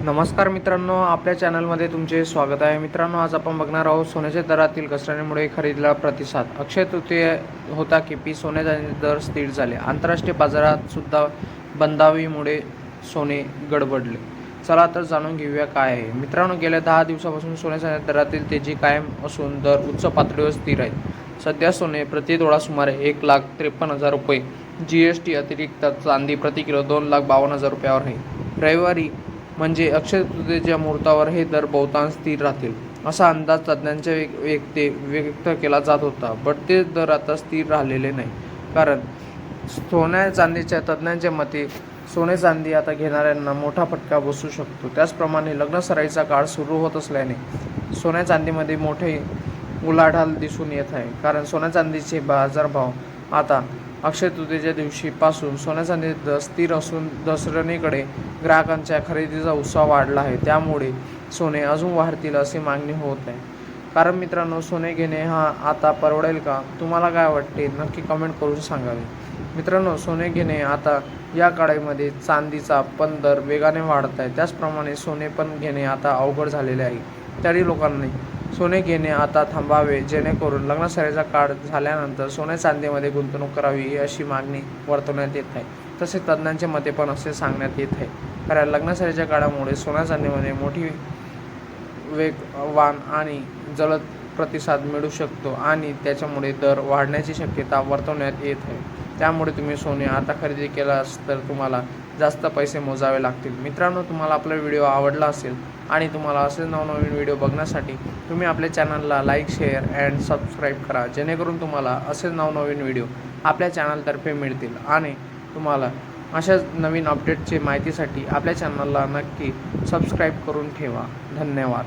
नमस्कार मित्रांनो, आपल्या चॅनलमध्ये तुमचे स्वागत आहे. मित्रांनो, आज आपण बघणार आहोत सोन्याच्या दरातील घसरणीमुळे खरेदीला प्रतिसाद. अक्षय तृतीया होता की सोन्याचे दर स्थिर झाले. आंतरराष्ट्रीय बाजारात सुद्धा बंदावीमुळे सोने गडबडले. चला तर जाणून घेऊया काय आहे. मित्रांनो, गेल्या 10 दिवसापासून सोन्याच्या दरातील तेजी कायम असून दर उच्च पातळीवर स्थिर आहेत. सध्या सोने प्रति तोळा सुमारे 1,53,000 रुपये, GST अतिरिक्त चांदी प्रति किलो 2,52,000 रुपयावर आहे. रविवारी म्हणजे अक्षय तृतीयेच्या मुहूर्तावर हे दर बहुतांश स्थिर राहतील असा अंदाज तज्ज्ञांच्या व्यक्त केला जात होता. बट ते दर आता स्थिर राहिलेले नाही, कारण सोन्या चांदीच्या तज्ज्ञांच्या मते सोने चांदी आता घेणाऱ्यांना मोठा फटका बसू शकतो. त्याचप्रमाणे लग्नसराईचा काळ सुरू होत असल्याने सोन्या चांदीमध्ये मोठे उलाढाल दिसून येत आहे. कारण सोन्या चांदीचे बाजारभाव आता अक्षय तृतीयेच्या दिवशीपासून सोन्या चांदीचे दर स्थिर असून दसऱ्याकडे ग्राहकांच्या खरेदीचा उत्साह वाढला आहे. त्यामुळे सोने अजून वाढतील अशी मागणी होत आहे. कारण मित्रांनो, सोने घेणे हा आता परवडेल का? तुम्हाला काय वाटते? नक्की कमेंट करून सांगावे. मित्रांनो, सोने घेणे आता या काळामध्ये चांदीचा पण दर वेगाने वाढत आहे. त्याचप्रमाणे सोने पण घेणे आता अवघड झालेले आहे. तरी लोकांनी सोने घेणे आता थांबावे, जेणेकरून लग्नसराईचा काळ झाल्यानंतर सोन्या चांदीमध्ये गुंतवणूक करावी अशी मागणी वर्तवण्यात येत आहे. तसेच तज्ज्ञांच्या मते पण असे सांगण्यात येत आहे. कारण लग्नसराईच्या काळामुळे सोन्या चांदीमध्ये मोठी वेगवान आणि जलद प्रतिसाद मिळू शकतो आणि त्याच्यामुळे दर वाढण्याची शक्यता वर्तवण्यात येत आहे. त्यामुळे तुम्ही सोने आता खरेदी केलास तर तुम्हाला जास्त पैसे मोजावे लागतील. मित्रांनो, तुम्हाला आपला व्हिडिओ आवडला असेल आणि तुम्हाला असे नवनवीन व्हिडिओ बघण्यासाठी तुम्ही आपल्या चॅनलला लाईक, शेअर अँड सबस्क्राईब करा, जेणेकरून तुम्हाला असे नवनवीन व्हिडिओ आपल्या चॅनलतर्फे मिळतील. आणि तुम्हाला अशाच नवीन अपडेटची माहितीसाठी आपल्या चॅनलला नक्की सबस्क्राईब करून ठेवा. धन्यवाद.